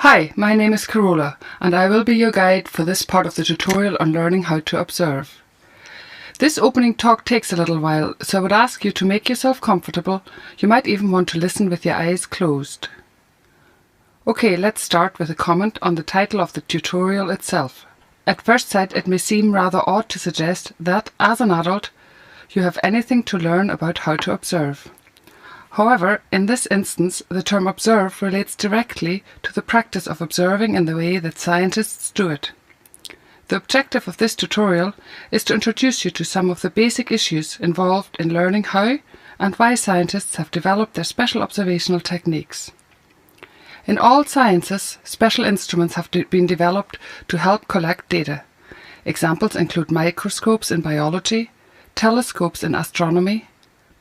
Hi, my name is Carola and I will be your guide for this part of the tutorial on learning how to observe. This opening talk takes a little while, so I would ask you to make yourself comfortable. You might even want to listen with your eyes closed. Okay, let's start with a comment on the title of the tutorial itself. At first sight it may seem rather odd to suggest that, as an adult, you have anything to learn about how to observe. However, in this instance, the term observe relates directly to the practice of observing in the way that scientists do it. The objective of this tutorial is to introduce you to some of the basic issues involved in learning how and why scientists have developed their special observational techniques. In all sciences, special instruments have been developed to help collect data. Examples include microscopes in biology, telescopes in astronomy,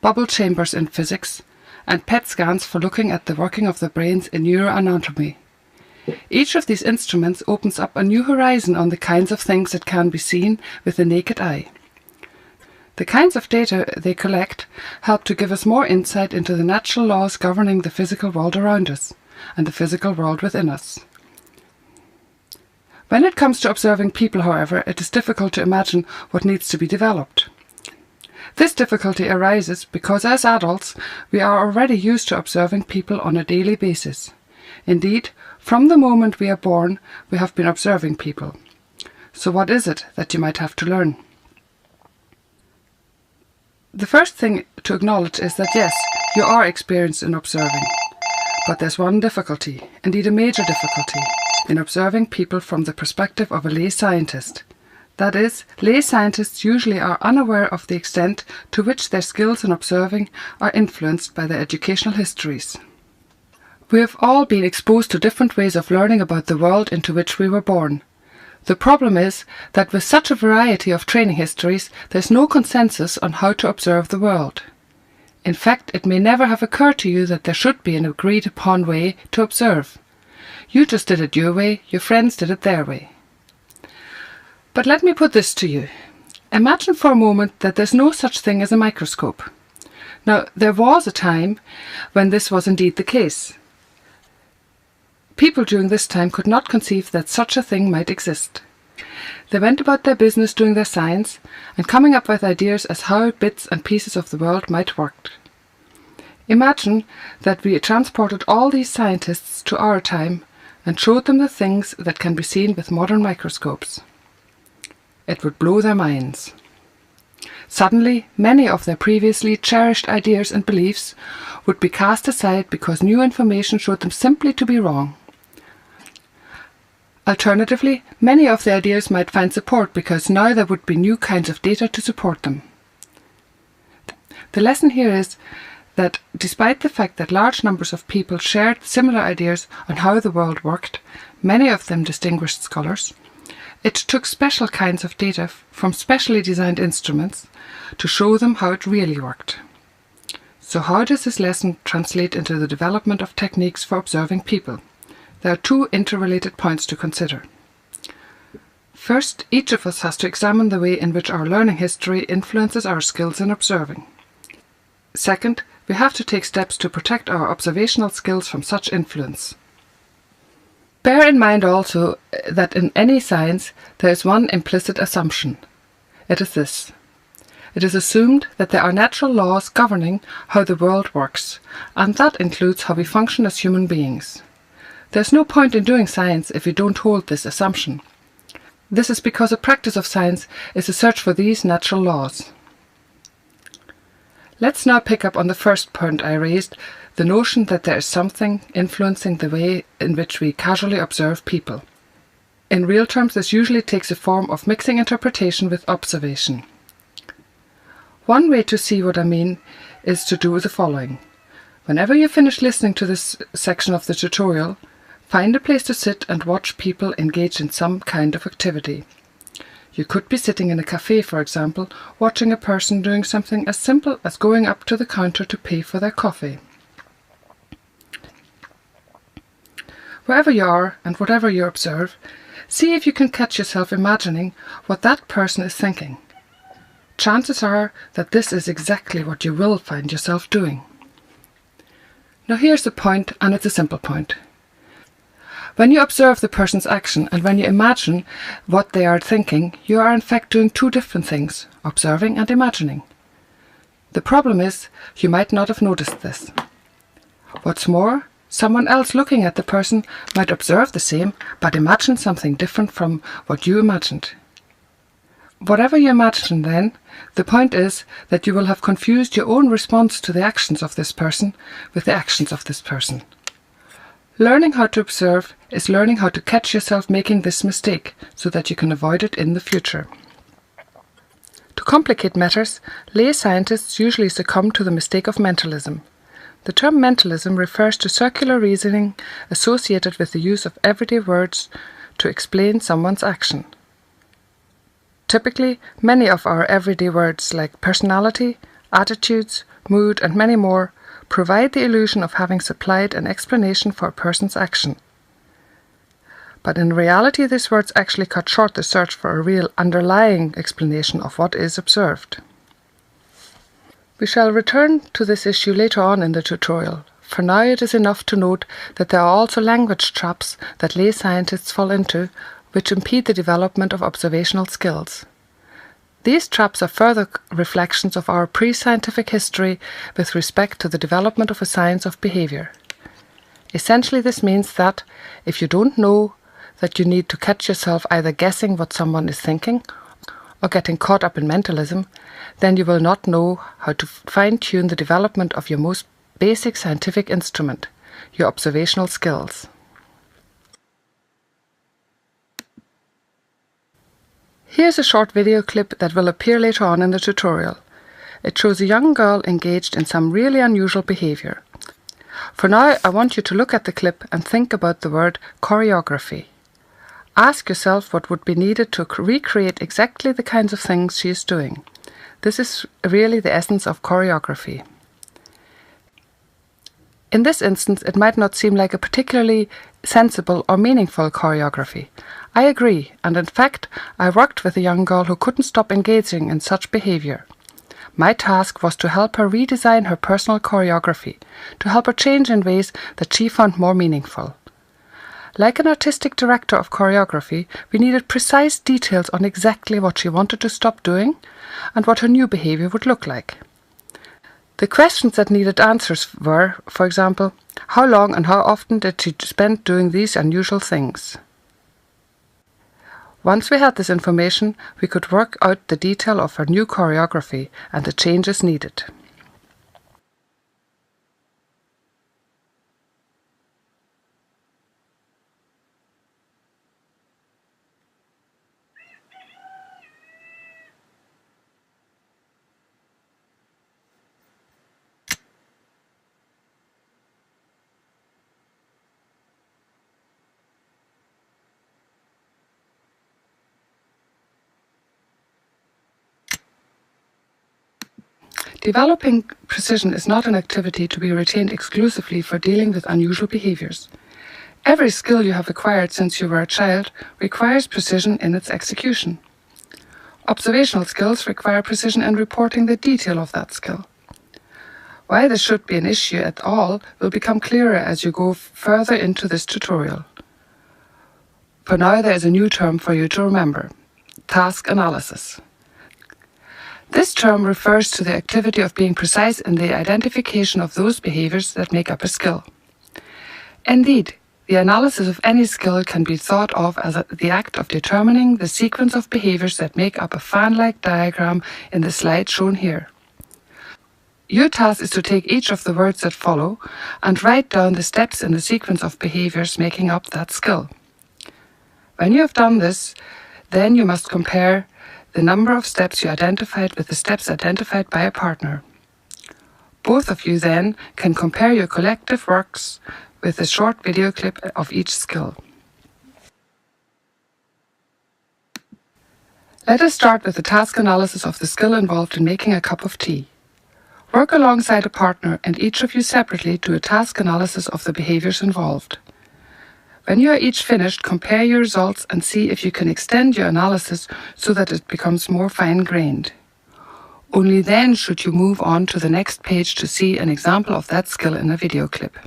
bubble chambers in physics, and PET scans for looking at the working of the brains in neuroanatomy. Each of these instruments opens up a new horizon on the kinds of things that can be seen with the naked eye. The kinds of data they collect help to give us more insight into the natural laws governing the physical world around us and the physical world within us. When it comes to observing people, however, it is difficult to imagine what needs to be developed. This difficulty arises because as adults we are already used to observing people on a daily basis. Indeed, from the moment we are born we have been observing people. So what is it that you might have to learn? The first thing to acknowledge is that yes, you are experienced in observing. But there's one difficulty, indeed a major difficulty, in observing people from the perspective of a lay scientist. That is, lay scientists usually are unaware of the extent to which their skills in observing are influenced by their educational histories. We have all been exposed to different ways of learning about the world into which we were born. The problem is that with such a variety of training histories, there is no consensus on how to observe the world. In fact, it may never have occurred to you that there should be an agreed upon way to observe. You just did it your way, your friends did it their way. But let me put this to you. Imagine for a moment that there's no such thing as a microscope. Now, there was a time when this was indeed the case. People during this time could not conceive that such a thing might exist. They went about their business doing their science and coming up with ideas as how bits and pieces of the world might work. Imagine that we transported all these scientists to our time and showed them the things that can be seen with modern microscopes. It would blow their minds. Suddenly, many of their previously cherished ideas and beliefs would be cast aside because new information showed them simply to be wrong. Alternatively, many of the ideas might find support because now there would be new kinds of data to support them. The lesson here is that despite the fact that large numbers of people shared similar ideas on how the world worked, many of them distinguished scholars, it took special kinds of data from specially designed instruments to show them how it really worked. So how does this lesson translate into the development of techniques for observing people? There are two interrelated points to consider. First, each of us has to examine the way in which our learning history influences our skills in observing. Second, we have to take steps to protect our observational skills from such influence. Bear in mind also that in any science there is one implicit assumption. It is this. It is assumed that there are natural laws governing how the world works, and that includes how we function as human beings. There is no point in doing science if we don't hold this assumption. This is because a practice of science is a search for these natural laws. Let's now pick up on the first point I raised, the notion that there is something influencing the way in which we casually observe people. In real terms, this usually takes the form of mixing interpretation with observation. One way to see what I mean is to do the following. Whenever you finish listening to this section of the tutorial, find a place to sit and watch people engage in some kind of activity. You could be sitting in a cafe, for example, watching a person doing something as simple as going up to the counter to pay for their coffee. Wherever you are and whatever you observe, see if you can catch yourself imagining what that person is thinking. Chances are that this is exactly what you will find yourself doing. Now here's the point, and it's a simple point. When you observe the person's action and when you imagine what they are thinking, you are in fact doing two different things, observing and imagining. The problem is, you might not have noticed this. What's more, someone else looking at the person might observe the same, but imagine something different from what you imagined. Whatever you imagine then, the point is that you will have confused your own response to the actions of this person with the actions of this person. Learning how to observe is learning how to catch yourself making this mistake so that you can avoid it in the future. To complicate matters, lay scientists usually succumb to the mistake of mentalism. The term mentalism refers to circular reasoning associated with the use of everyday words to explain someone's action. Typically, many of our everyday words like personality, attitudes, mood, and many more provide the illusion of having supplied an explanation for a person's action. But in reality, these words actually cut short the search for a real underlying explanation of what is observed. We shall return to this issue later on in the tutorial. For now, it is enough to note that there are also language traps that lay scientists fall into, which impede the development of observational skills. These traps are further reflections of our pre-scientific history with respect to the development of a science of behavior. Essentially, this means that if you don't know that you need to catch yourself either guessing what someone is thinking or getting caught up in mentalism, then you will not know how to fine-tune the development of your most basic scientific instrument, your observational skills. Here's a short video clip that will appear later on in the tutorial. It shows a young girl engaged in some really unusual behavior. For now, I want you to look at the clip and think about the word choreography. Ask yourself what would be needed to recreate exactly the kinds of things she is doing. This is really the essence of choreography. In this instance, it might not seem like a particularly sensible or meaningful choreography. I agree, and in fact, I worked with a young girl who couldn't stop engaging in such behavior. My task was to help her redesign her personal choreography, to help her change in ways that she found more meaningful. Like an artistic director of choreography, we needed precise details on exactly what she wanted to stop doing and what her new behavior would look like. The questions that needed answers were, for example, how long and how often did she spend doing these unusual things? Once we had this information, we could work out the detail of her new choreography and the changes needed. Developing precision is not an activity to be retained exclusively for dealing with unusual behaviors. Every skill you have acquired since you were a child requires precision in its execution. Observational skills require precision in reporting the detail of that skill. Why this should be an issue at all will become clearer as you go further into this tutorial. For now, there is a new term for you to remember: task analysis. This term refers to the activity of being precise in the identification of those behaviors that make up a skill. Indeed, the analysis of any skill can be thought of as the act of determining the sequence of behaviors that make up a fan-like diagram in the slide shown here. Your task is to take each of the words that follow and write down the steps in the sequence of behaviors making up that skill. When you have done this, then you must compare the number of steps you identified with the steps identified by a partner. Both of you then can compare your collective works with a short video clip of each skill. Let us start with the task analysis of the skill involved in making a cup of tea. Work alongside a partner and each of you separately do a task analysis of the behaviors involved. When you are each finished, compare your results and see if you can extend your analysis so that it becomes more fine-grained. Only then should you move on to the next page to see an example of that skill in a video clip.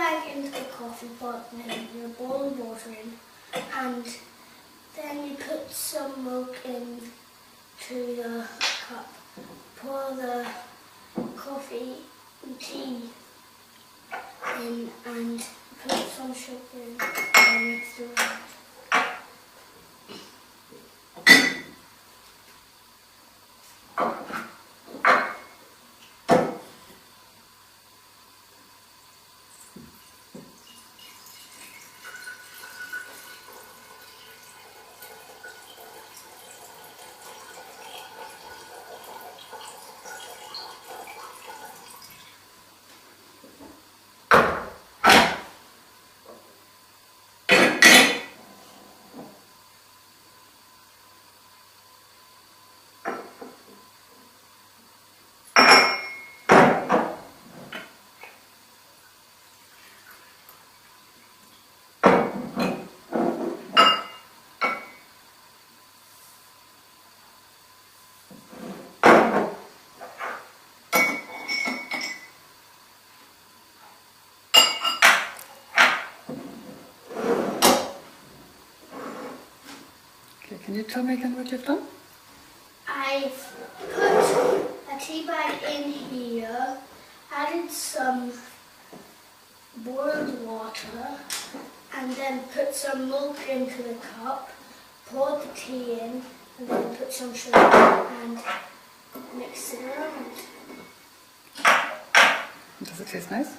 bag into the coffee pot and then you boil water in, and then you put some milk into the cup. Pour the coffee and tea in and put some sugar in and mix it around. Okay, can you tell me again what you've done? I've put a tea bag in here, added some boiled water, and then put some milk into the cup, poured the tea in, and then put some sugar and mixed it around. Does it taste nice?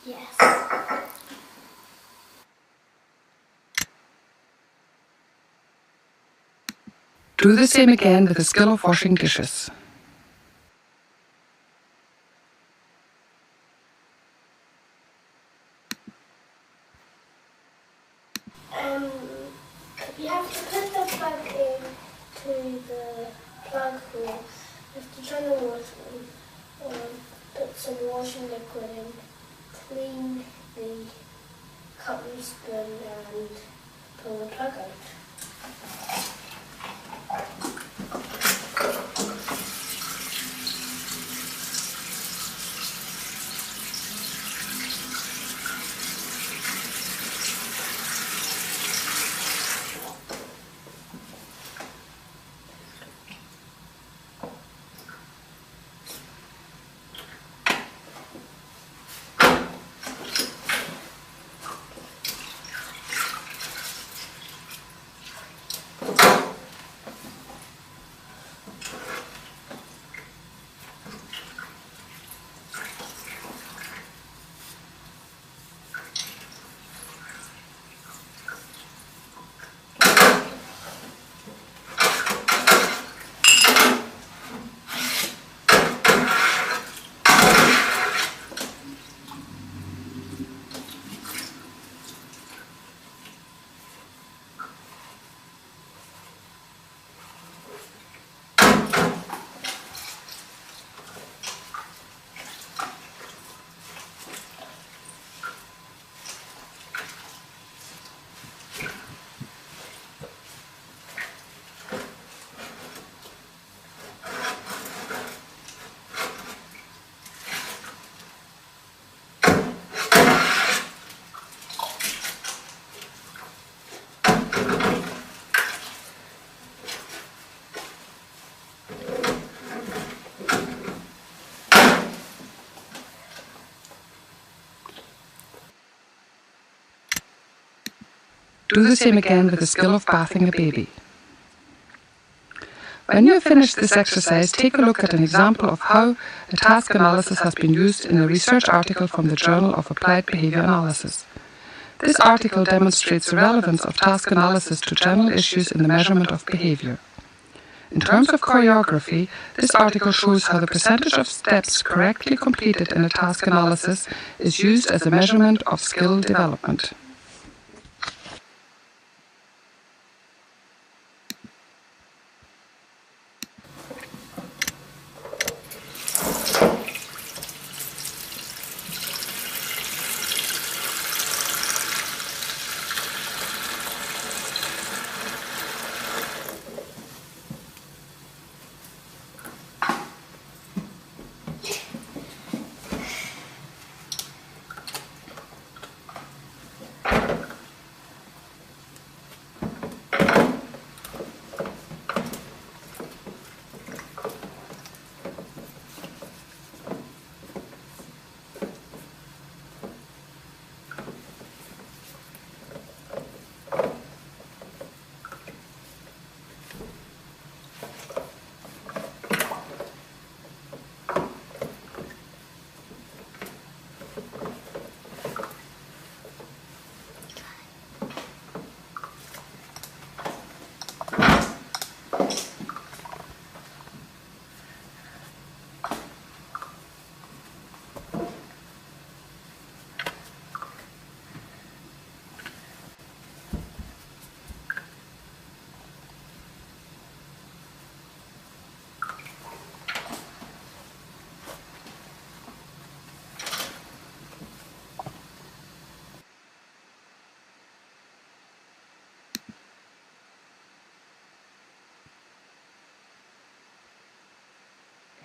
Yes. Do the same again with the skill of washing dishes. You have to put the plug into the plug hole. You have to turn the water on, put some washing liquid in, clean the cup and spoon and pull the plug out. Do the same again with the skill of bathing a baby. When you have finished this exercise, take a look at an example of how a task analysis has been used in a research article from the Journal of Applied Behavior Analysis. This article demonstrates the relevance of task analysis to general issues in the measurement of behavior. In terms of choreography, this article shows how the percentage of steps correctly completed in a task analysis is used as a measurement of skill development.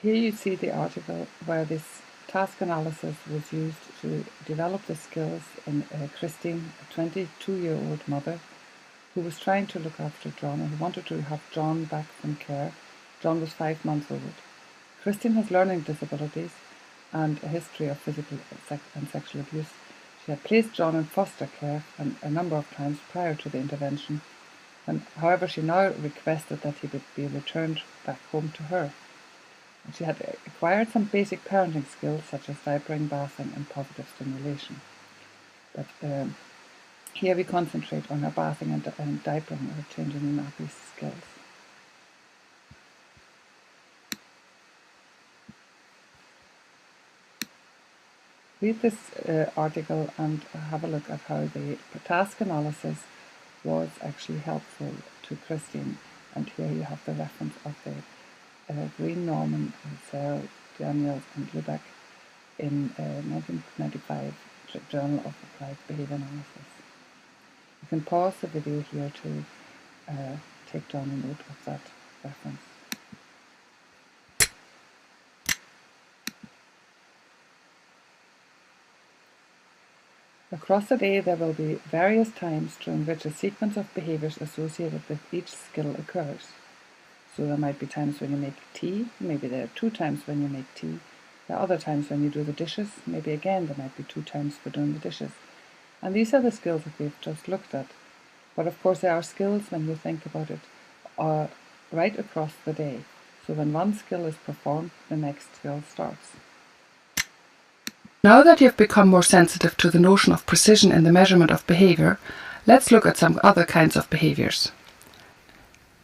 Here you see the article where this task analysis was used to develop the skills in Christine, a 22-year-old mother who was trying to look after John and who wanted to have John back from care. John was 5 months old. Christine has learning disabilities and a history of physical and sexual abuse. She had placed John in foster care a number of times prior to the intervention, and however she now requested that he would be returned back home to her. And she had acquired some basic parenting skills such as diapering, bathing and positive stimulation. But here we concentrate on her bathing and diapering or changing the nappy skills. Read this article and have a look at how the task analysis was actually helpful to Christine. And here you have the reference of the Green, Norman, Sarah, Daniels and Lubeck in 1995 Journal of Applied Behaviour Analysis. You can pause the video here to take down a note of that reference. Across the day there will be various times during which a sequence of behaviours associated with each skill occurs. So there might be times when you make tea, maybe there are 2 times when you make tea. There are other times when you do the dishes, maybe again there might be 2 times for doing the dishes. And these are the skills that we've just looked at. But of course there are skills, when you think about it, are right across the day. So when one skill is performed, the next skill starts. Now that you've become more sensitive to the notion of precision in the measurement of behaviour, let's look at some other kinds of behaviours.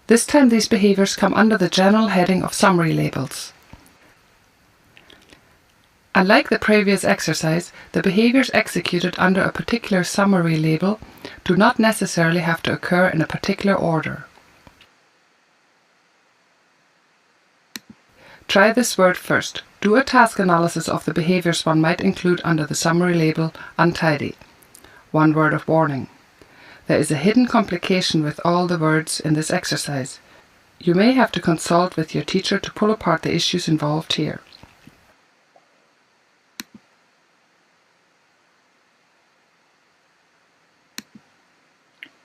This time these behaviours come under the general heading of summary labels. And like the previous exercise, the behaviours executed under a particular summary label do not necessarily have to occur in a particular order. Try this word first. Do a task analysis of the behaviours one might include under the summary label untidy. One word of warning. There is a hidden complication with all the words in this exercise. You may have to consult with your teacher to pull apart the issues involved here.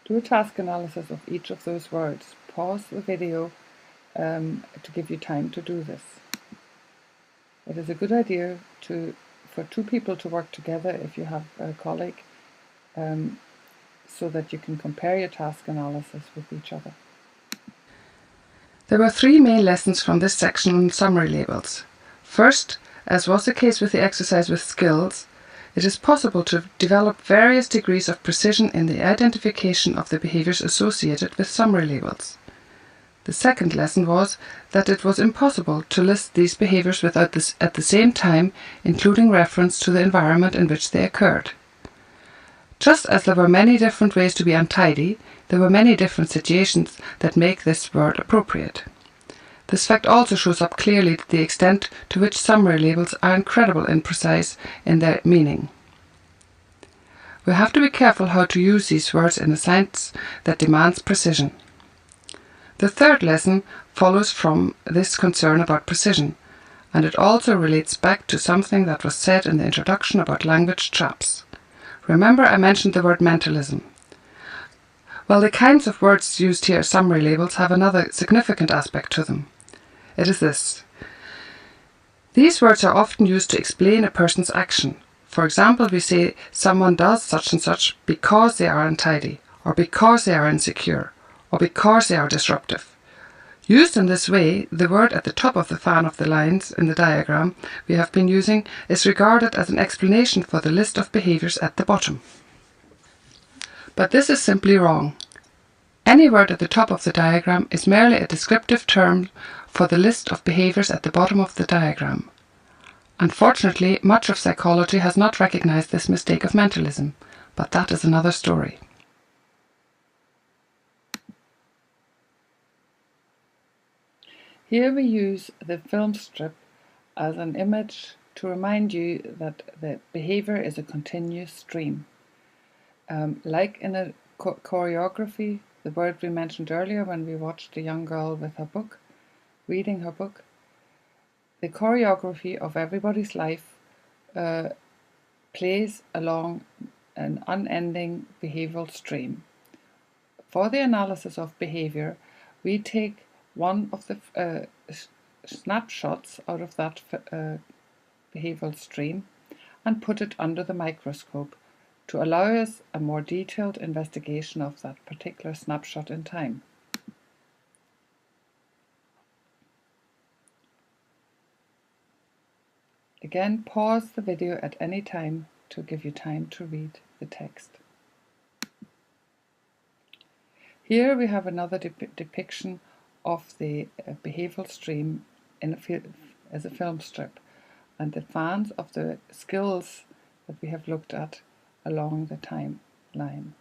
Do a task analysis of each of those words. Pause the video to give you time to do this. It is a good idea for 2 people to work together if you have a colleague, so that you can compare your task analysis with each other. There were 3 main lessons from this section on summary labels. First, as was the case with the exercise with skills, it is possible to develop various degrees of precision in the identification of the behaviours associated with summary labels. The second lesson was that it was impossible to list these behaviours without at the same time including reference to the environment in which they occurred. Just as there were many different ways to be untidy, there were many different situations that make this word appropriate. This fact also shows up clearly the extent to which summary labels are incredibly imprecise in their meaning. We have to be careful how to use these words in a science that demands precision. The third lesson follows from this concern about precision, and it also relates back to something that was said in the introduction about language traps. Remember I mentioned the word mentalism. Well, the kinds of words used here as summary labels have another significant aspect to them. It is this. These words are often used to explain a person's action. For example, we say someone does such and such because they are untidy, or because they are insecure, or because they are disruptive. Used in this way, the word at the top of the fan of the lines in the diagram we have been using is regarded as an explanation for the list of behaviours at the bottom. But this is simply wrong. Any word at the top of the diagram is merely a descriptive term for the list of behaviours at the bottom of the diagram. Unfortunately, much of psychology has not recognised this mistake of mentalism, but that is another story. Here we use the film strip as an image to remind you that the behaviour is a continuous stream. Like in a choreography, the word we mentioned earlier when we watched the young girl with her book, reading her book, the choreography of everybody's life plays along an unending behavioral stream. For the analysis of behavior, we take one of the snapshots out of that behavioral stream and put it under the microscope to allow us a more detailed investigation of that particular snapshot in time. Again, pause the video at any time to give you time to read the text. Here we have another depiction of the behavioral stream as a film strip, and the fans of the skills that we have looked at along the timeline.